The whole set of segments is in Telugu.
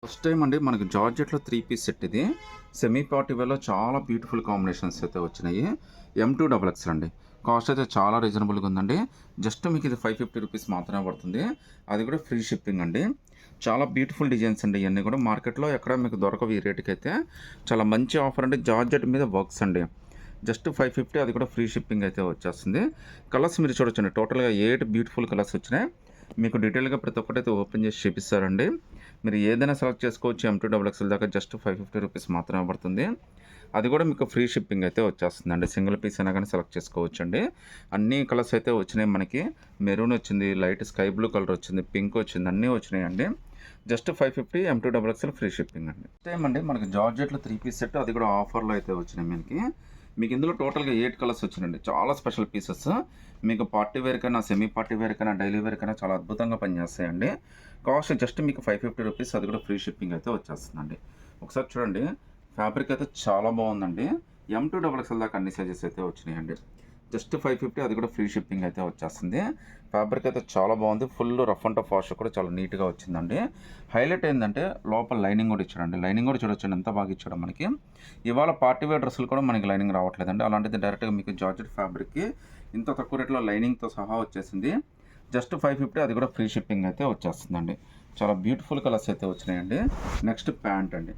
ఫస్ట్ టైం అండి మనకి జార్జెట్లో 3 పీస్ సెట్ ఇది. సెమీ పార్టీ వేర్‌లో చాలా బ్యూటిఫుల్ కాంబినేషన్స్ అయితే వచ్చినాయి. M2 డబుల్ ఎక్సెల్ అండి. కాస్ట్ అయితే చాలా రీజనబుల్‌గా ఉందండి. జస్ట్ మీకు ఇది ₹550 మాత్రమే పడుతుంది. అది కూడా ఫ్రీ షిప్పింగ్ అండి. చాలా బ్యూటిఫుల్ డిజైన్స్ అండి ఇయన్నీ కూడా. మార్కెట్‌లో ఎక్కడ మీకు దొరకవు ఈ రేట్‌కైతే. చాలా మంచి ఆఫర్ అండి. జార్జెట్ మీద వర్క్స్ అండి. జస్ట్ 550 అది కూడా ఫ్రీ షిప్పింగ్ అయితే వచ్చేస్తుంది. కలర్స్ మీరు చూడొచ్చండి. టోటల్‌గా 8 బ్యూటిఫుల్ కలర్స్ వచ్చినాయి. మీకు డీటెయిల్‌గా ప్రతి ఒక్కటైతే ఓపెన్ చేసి చూపిస్తారండి. మీరు ఏదైనా సెలెక్ట్ చేసుకోవచ్చు. M2 డబుల్ ఎక్స్ఎల్ దాకా జస్ట్ ₹550 మాత్రమే పడుతుంది. అది కూడా మీకు ఫ్రీ షిప్పింగ్ అయితే వచ్చేస్తుందండి. సింగిల్ పీస్ అయినా కానీ సెలెక్ట్ చేసుకోవచ్చండి. అన్ని కలర్స్ అయితే వచ్చినాయి మనకి. మెరూన్ వచ్చింది, లైట్ స్కై బ్లూ కలర్ వచ్చింది, పింక్ వచ్చింది, అన్నీ వచ్చినాయండి. Just 550 M2 double XL free shipping అండి. సేమ్ అండి మనకి జార్జెట్లో 3 పీస్ సెట్ అది కూడా ఆఫర్లో అయితే వచ్చినాయి మనకి. మీకు ఇందులో టోటల్‌గా 8 కలర్స్ వచ్చినాయండి. చాలా స్పెషల్ పీసెస్. మీకు పార్టీ వేర్ కన్నా, సెమీ పార్టీ వేర్ కన్నా, డైలీ వేర్ కన్నా చాలా అద్భుతంగా పనిచేస్తాయండి. కాస్ట్ జస్ట్ మీకు ₹550 అది కూడా ఫ్రీ షిప్పింగ్ అయితే వచ్చేస్తుందండి. ఒకసారి చూడండి. ఫ్యాబ్రిక్ అయితే చాలా బాగుందండి. M2 డబుల్ ఎక్స్ఎల్ దాకా అన్ని సైజెస్ అయితే వచ్చినాయండి. జస్ట్ 550 అది కూడా ఫ్రీ షిప్పింగ్ అయితే వచ్చేస్తుంది. ఫ్యాబ్రిక్ అయితే చాలా బాగుంది. Full rough and tough wash కూడా చాలా నీట్‌గా వచ్చిందండి. హైలైట్ ఏందంటే లోపల లైనింగ్ కూడా ఇచ్చాడండి. లైనింగ్ కూడా చూడొచ్చండి ఎంత బాగా ఇచ్చాడో మనకి. ఇవాళ పార్టీ వేర్ డ్రెస్సులు కూడా మనకి లైనింగ్ రావట్లేదండి. అలాంటిది డైరెక్ట్‌గా మీకు జార్జెట్ ఫ్యాబ్రిక్‌కి ఇంత తక్కువ రేట్‌లో లైనింగ్‌తో సహా వచ్చేసింది. జస్ట్ 550 అది కూడా ఫ్రీ షిప్పింగ్ అయితే వచ్చేస్తుందండి. చాలా బ్యూటిఫుల్ కలర్స్ అయితే వచ్చినాయండి. నెక్స్ట్ ప్యాంట్ అండి.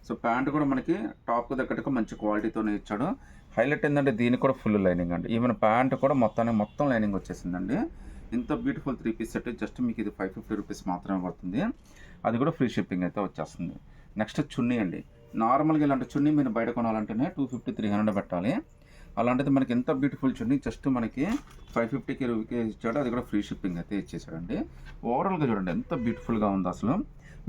సో ప్యాంట్ కూడా మనకి టాప్‌కి తగ్గట్టుగా మంచి క్వాలిటీతోనే ఇచ్చాడు. హైలైట్ ఏందంటే దీనికి కూడా ఫుల్ లైనింగ్ అండి. ఈవెన్ ప్యాంట్ కూడా మొత్తం లైనింగ్ వచ్చేసిందండి. ఇంత బ్యూటిఫుల్ 3 పీస్ సెట్ జస్ట్ మీకు ఇది ₹550 మాత్రమే పడుతుంది. అది కూడా ఫ్రీ షిప్పింగ్ అయితే వచ్చేస్తుంది. నెక్స్ట్ చున్నీ అండి. నార్మల్‌గా ఇలాంటి చున్నీ మీరు బయట కొనాలంటేనే 250, 300 పెట్టాలి. అలాంటిది మనకి ఎంత బ్యూటిఫుల్ చున్నీ జస్ట్ మనకి 550కి ఇచ్చాడు. అది కూడా ఫ్రీ షిప్పింగ్ అయితే ఇచ్చేసాడండి. ఓవరాల్‌గా చూడండి ఎంత బ్యూటిఫుల్‌గా ఉందో అసలు.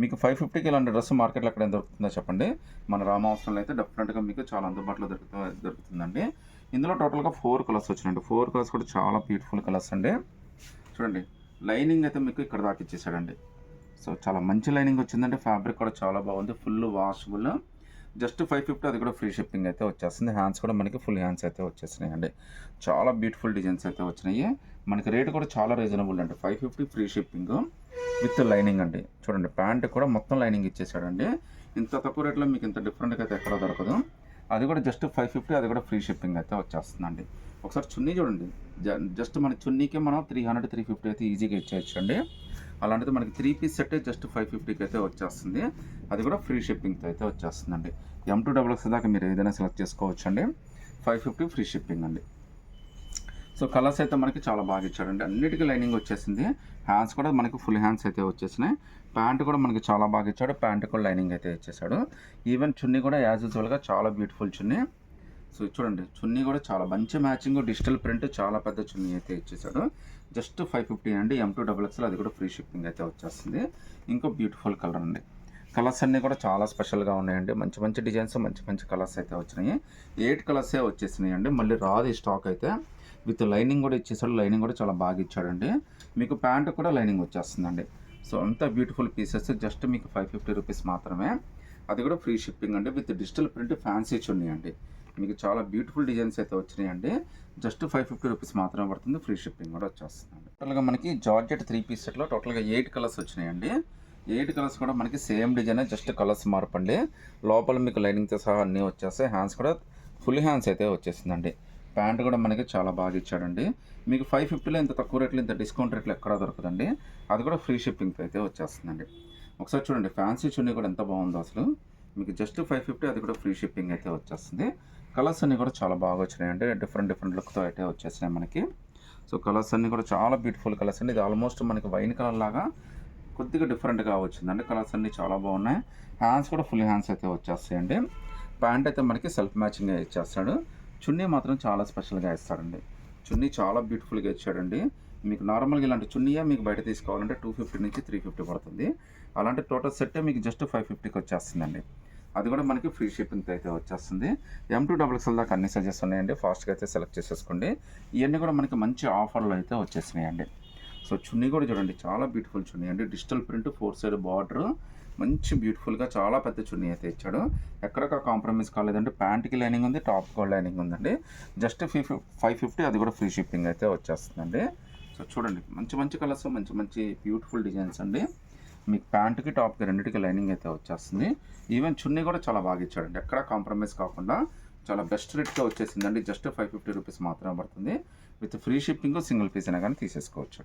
మీకు 550కి ఇలాంటి డ్రెస్ మార్కెట్‌లో ఎక్కడైనా దొరుకుతుందో చెప్పండి. మన రామావసరంలో అయితే డెఫినెట్‌గా మీకు చాలా అందుబాటులో దొరుకుతుందండి. ఇందులో టోటల్‌గా 4 కలర్స్ వచ్చినాయండి. 4 కలర్స్ కూడా చాలా బ్యూటిఫుల్ కలర్స్ అండి. చూడండి. లైనింగ్ అయితే మీకు ఇక్కడ దాకా ఇచ్చేసాడండి. సో చాలా మంచి లైనింగ్ వచ్చిందండి. ఫ్యాబ్రిక్ కూడా చాలా బాగుంది. Full washable. జస్ట్ 550 అది కూడా ఫ్రీ షిప్పింగ్ అయితే వచ్చేస్తుంది. హ్యాండ్స్ కూడా మనకి ఫుల్ హ్యాండ్స్ అయితే వచ్చేసినాయండి. చాలా బ్యూటిఫుల్ డిజైన్స్ అయితే వచ్చినాయి. మనకి రేట్ కూడా చాలా రీజనబుల్ అండి. 550 ఫ్రీ షిప్పింగ్ విత్ లైనింగ్ అండి. చూడండి ప్యాంట్ కూడా మొత్తం లైనింగ్ ఇచ్చేసాడండి. ఇంత తక్కువ రేట్లో మీకు ఇంత డిఫరెంట్‌గా అయితే ఎక్కడ దొరకదు. అది కూడా జస్ట్ 550 అది కూడా ఫ్రీ షిప్పింగ్ అయితే వచ్చేస్తుందండి. ఒకసారి చున్నీ చూడండి. జస్ట్ మన చున్నీకి మనం 300, 350 అయితే ఈజీగా ఇచ్చేయచ్చండి. అలాంటిది మనకి 3 పీస్ సెట్ జస్ట్ 550కి అయితే వచ్చేస్తుంది. అది కూడా ఫ్రీ షిప్పింగ్‌తో అయితే వచ్చేస్తుందండి. M2 డబుల్ ఎక్స్ దాకా మీరు ఏదైనా సెలెక్ట్ చేసుకోవచ్చండి. 550 ఫ్రీ షిప్పింగ్ అండి. సో కలర్స్ అయితే మనకి చాలా బాగా ఇచ్చాడండి. అన్నిటికీ లైనింగ్ వచ్చేసింది. హ్యాండ్స్ కూడా మనకి ఫుల్ హ్యాండ్స్ అయితే వచ్చేసినాయి. ప్యాంట్ కూడా మనకి చాలా బాగా ఇచ్చాడు. ప్యాంట్ కూడా లైనింగ్ అయితే ఇచ్చేసాడు. ఈవెన్ చున్నీ కూడా యాజ్ యూజువల్‌గా చాలా బ్యూటిఫుల్ చున్నీ. సో చూడండి చున్నీ కూడా చాలా మంచి మ్యాచింగ్ డిజిటల్ ప్రింట్ చాలా పెద్ద చున్నీ అయితే ఇచ్చేసాడు. జస్ట్ 550 అండి. M2 డబుల్ ఎక్స్ఎల్ అది కూడా ఫ్రీ షిప్పింగ్ అయితే వచ్చేస్తుంది. ఇంకో బ్యూటిఫుల్ కలర్ అండి. కలర్స్ అన్నీ కూడా చాలా స్పెషల్‌గా ఉన్నాయండి. మంచి మంచి డిజైన్స్, మంచి మంచి కలర్స్ అయితే వచ్చినాయి. 8 కలర్సే వచ్చేసినాయండి. మళ్ళీ రాదు ఈ స్టాక్ అయితే. విత్ లైనింగ్ కూడా ఇచ్చేసాడు. లైనింగ్ కూడా చాలా బాగా ఇచ్చాడండి. మీకు ప్యాంట్ కూడా లైనింగ్ వచ్చేస్తుందండి. సో అంత బ్యూటిఫుల్ పీసెస్ జస్ట్ మీకు ₹550 మాత్రమే. అది కూడా ఫ్రీ షిప్పింగ్ అండి. విత్ డిజిటల్ ప్రింట్ ఫ్యాన్సీ చున్నీ అండి. మీకు చాలా బ్యూటిఫుల్ డిజైన్స్ అయితే వచ్చినాయండి. జస్ట్ ₹550 మాత్రమే పడుతుంది. ఫ్రీ షిప్పింగ్ కూడా వచ్చేస్తుందండి. టోటల్‌గా మనకి జార్జెట్ 3 పీస్ సెట్‌లో టోటల్‌గా 8 కలర్స్ వచ్చినాయండి. 8 కలర్స్ కూడా మనకి సేమ్ డిజైనే జస్ట్ కలర్స్ మార్పండి. లోపల మీకు లైనింగ్‌తో సహా అన్నీ వచ్చేస్తాయి. హ్యాండ్స్ కూడా ఫుల్ హ్యాండ్స్ అయితే వచ్చేసిందండి. ప్యాంట్ కూడా మనకి చాలా బాగా ఇచ్చాడండి. మీకు 550లో ఇంత తక్కువ రేట్‌లో ఇంత డిస్కౌంట్ రేట్‌లో ఎక్కడా దొరకదండి. అది కూడా ఫ్రీ షిప్పింగ్‌తో అయితే వచ్చేస్తుందండి. ఒకసారి చూడండి ఫ్యాన్సీ చున్నీ కూడా ఎంత బాగుందో అసలు. మీకు జస్ట్ 550 అది కూడా ఫ్రీ షిప్పింగ్ అయితే వచ్చేస్తుంది. కలర్స్ అన్నీ కూడా చాలా బాగా వచ్చినాయండి. డిఫరెంట్ లుక్‌తో అయితే వచ్చేసినాయి మనకి. సో కలర్స్ అన్నీ కూడా చాలా బ్యూటిఫుల్ కలర్స్ అండి. ఇది ఆల్మోస్ట్ మనకి వైన్ కలర్ లాగా కొద్దిగా డిఫరెంట్‌గా వచ్చిందండి. కలర్స్ అన్నీ చాలా బాగున్నాయి. హ్యాండ్స్ కూడా ఫుల్ హ్యాండ్స్ అయితే వచ్చేస్తాయండి. ప్యాంట్ అయితే మనకి సెల్ఫ్ మ్యాచింగ్‌గా ఇచ్చేస్తాడు. చున్నీ మాత్రం చాలా స్పెషల్‌గా ఇస్తాడండి. చున్నీ చాలా బ్యూటిఫుల్‌గా ఇచ్చాడండి. మీకు నార్మల్‌గా ఇలాంటి చున్నీయే మీకు బయట తీసుకోవాలంటే 250 నుంచి 350 పడుతుంది. అలాంటి టోటల్ సెట్టే మీకు జస్ట్ 550కి వచ్చేస్తుందండి. అది కూడా మనకి ఫ్రీ షిప్పింగ్‌తో అయితే వచ్చేస్తుంది. M2 డబుల్ ఎక్స్ఎల్ దాకా అన్ని సైజెస్ ఉన్నాయండి. ఫాస్ట్‌గా అయితే సెలెక్ట్ చేసేసుకోండి. ఇవన్నీ కూడా మనకి మంచి ఆఫర్‌లో అయితే వచ్చేసినాయండి. సో చున్నీ కూడా చూడండి చాలా బ్యూటిఫుల్ చున్నీ అండి. డిజిటల్ ప్రింట్ 4 సైడ్ బార్డర్ మంచి బ్యూటిఫుల్‌గా చాలా పెద్ద చున్నీ అయితే ఇచ్చాడు. ఎక్కడ కాంప్రమైజ్ కాలేదండి. ప్యాంట్‌కి లైనింగ్ ఉంది. టాప్‌కి కూడా లైనింగ్ ఉందండి. జస్ట్ 550 అది కూడా ఫ్రీ షిప్పింగ్ అయితే వచ్చేస్తుందండి. సో చూడండి మంచి మంచి కలర్స్, మంచి మంచి బ్యూటిఫుల్ డిజైన్స్ అండి. మీకు ప్యాంటుకి టాప్కి రెండింటికి లైనింగ్ అయితే వచ్చేస్తుంది. ఈవెన్ చున్నీ కూడా చాలా బాగా ఇచ్చాడండి, ఎక్కడ కాంప్రమైజ్ కాకుండా చాలా బెస్ట్ రేట్గా వచ్చేసిందండి. జస్ట్ 550 రూపీస్ మాత్రమే పడుతుంది. With free shipping, single piece అయినా కానీ తీసేసుకోవచ్చు.